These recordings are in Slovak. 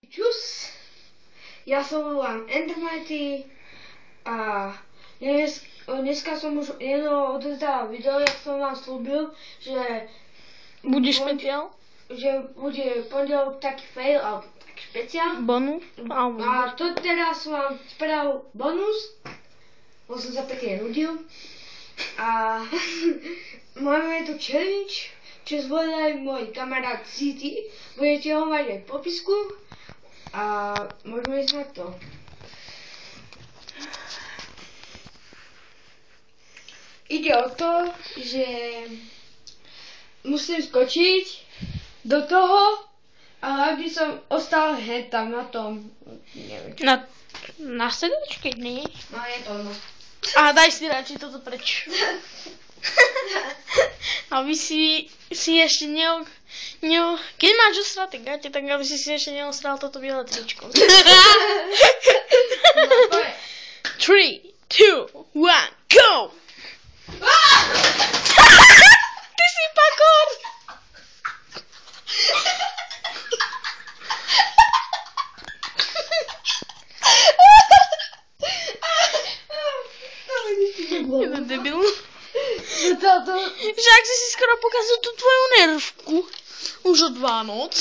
Čus, ja som volám Endermighty a dneska som už jedno odozdal video, jak som vám slúbil, že bude špeciál? Že bude pondelok taký fail alebo taký špeciál. Bonus? A to teraz som vám spravil bonus, bo som sa pekne nudil. A máme tu challenge, čo zvolil môj kamarát City. Budete ho mať aj v popisku. A môžeme ísť na to. Ide o to, že musím skočiť do toho, ale aby som ostal hneď tam na tom, neviem čo. Na sedačke, nie? No je to ono. A daj si radšej toto preč. Aby si ešte keď máš ostraté gate, tak aby si ešte neostral toto biele tričko. 3, 2, 1, go! Ty si pakor! Je to debil. Že ak si skoro pokazil tú tvoju nervku. Už od Vánoc.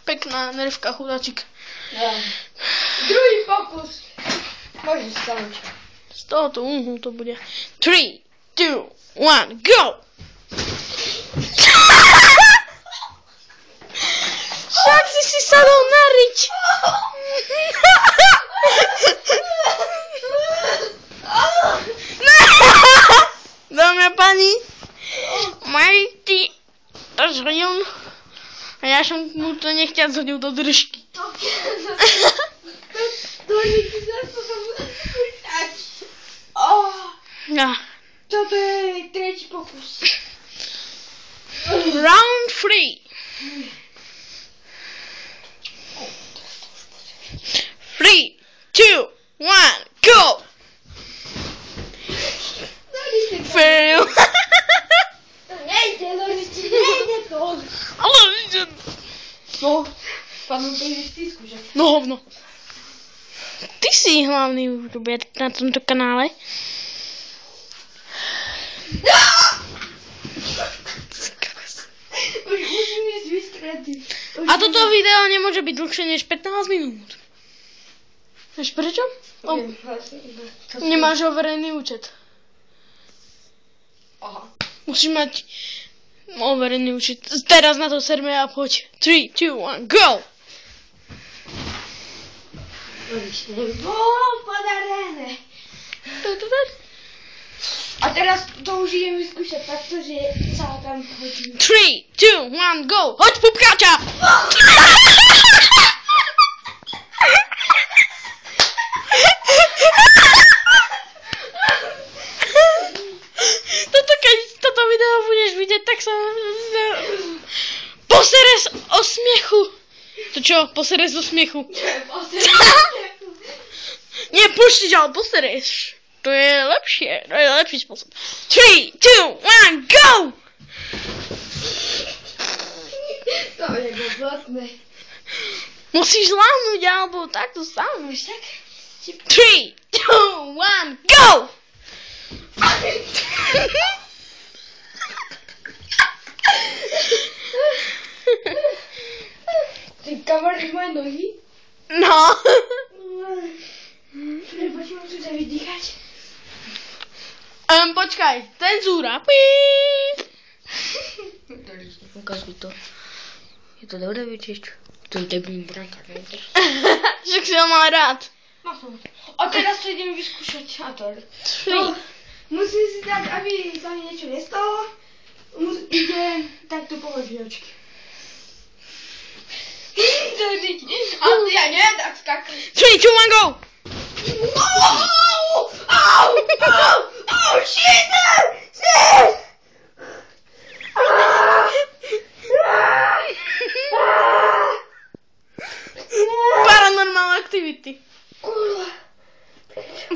Pekná nervka, chudáčik. Ja. Druhý pokus. Môžeš stať. Z tohoto úhlu to bude. 3, 2, 1, go! Však si sadol na riť. Dámy a páni, Mighty to zhodil a ja som mu to nechťať zhodil do držky. To nikdy zase sa musím pýtať. Ja. Toto je tretí pokus. Round 3. 3, 2, 1, go! Fail. Nejde to. Ale ide. No, padlo to ideš ty skúšať. No hovno. Ty si hlavný youtuber na tomto kanále. Už musím ísť vyskretý. A toto video nemôže byť dlhšie než 15 minút. Vieš prečo? Nemáš overený účet. Aha. Musíš mať overený účet. Teraz na to serme a poď. 3, 2, 1, go! Podarené. A teraz to už idem vyskúšať takto, že sa tam hodím. 3, 2, 1, go! Hoď pupkáča! Keď toto video budeš vidieť, tak sa posere o smiechu. To čo? Posere zo smiechu. Nie puštiť, ale posereš. To je lepšie. To je lepší spôsob. 3, 2, 1, go! To je blbotné. Musíš láhnuť, alebo takto stáhneš. 3, 2, 1, go! Ty kamarát moje nohy? No. Prepač, musím sa vydýchať. Počkaj, cenzúra. Ukazuj to. Je to dobré, vieš čo? To je debilný branka, ne? Však si ho mal rád. A teraz to idem vyskúšať. A to je. Musím si dať, aby sa mi niečo nestalo. Idem takto položiť očky. A ja neviem tak skakať. 3, 2, 1, go! Au, shit! Shit! Paranormal activity.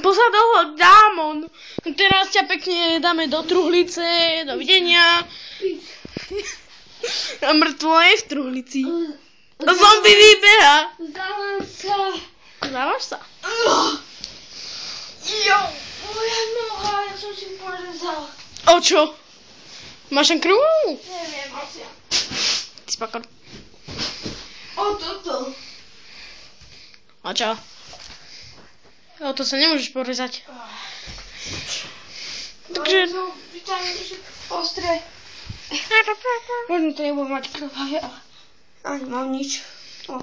Posadol ho dámon. Teraz ťa pekne dáme do truhlice. Dovidenia. A mŕtvo je v truhlici. To zombie vybeha. Zdávam sa. Zdávaš sa? Jo, moja noha, ja som si porezal. O čo? Máš tam krvú? Neviem, asi. Ty spakor. O toto. A čo? O to sa nemôžeš porezať. Takže... To vytáhnem ešte ostré. Možno to nebudem mať krvavé, ale ani mám nič. O,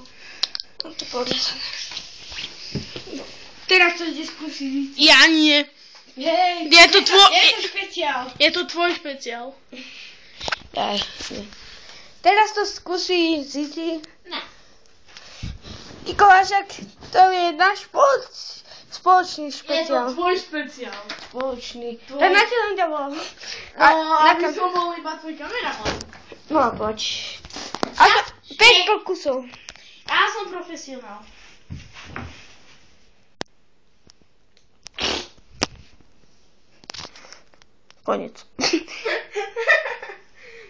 mám to porezané. No. Teraz to ide skúsiť. Ja nie. Jej, Je to tvoj... Je to špeciál. Je to tvoj špeciál. Nie. Teraz to skúsi Zizi. Ne. Nikolášak, to je náš spoločný špeciál. tvoj špeciál. Spoločný. Tvoj. Tak na čo som ťa volal? Aby som bol iba tvoj kameraman. No poď. A to 5 pokusov. Ja som profesionál. Konec.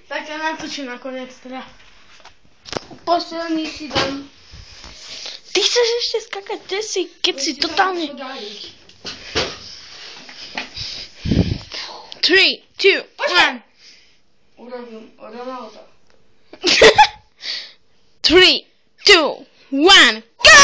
Tak ja natočím nakoniec teda. Posledný si dám. Ty chceš ešte skakať, keď si totálne... 3, 2, 1. Urobím Ronaldo. 3, 2, 1, go!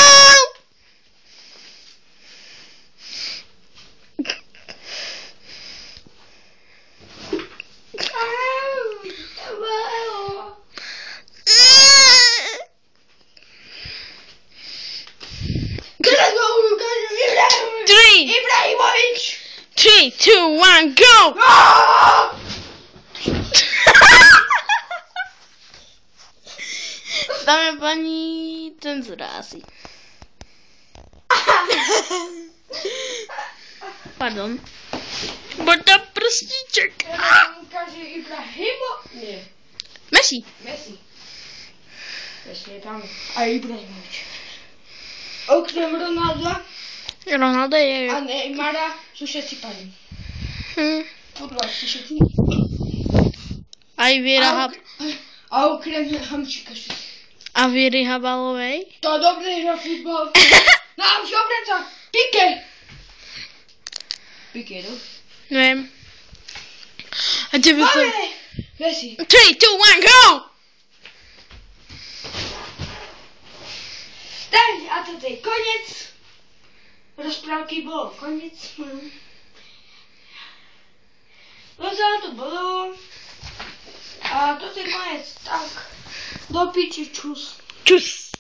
Teraz ho ukážem Ibrahimovič! 3, 2, 1, go! Dáme pani cenzura asi. Pardon. Bota prstíček. Ukáže Ibrahimo... Nie. Messi. Messi je tam. A Ibrahimovič. Okrem Ronalda Ronaldo je... a Neymara sú všetci pani. Futbalisti všetci. Aj Viera A okrem Hamčíka všetci. A Viery Habalovej. To dobre hra futbal. Nám už obranca. Pique, no? Neviem. A tebe to... Máme! Messi. 3, 2, 1, go! Tak, a toto je koniec. Rozprávky bolo koniec. Rozprávka to bolo. A toto je koniec. Tak, do piči, čus. Čus.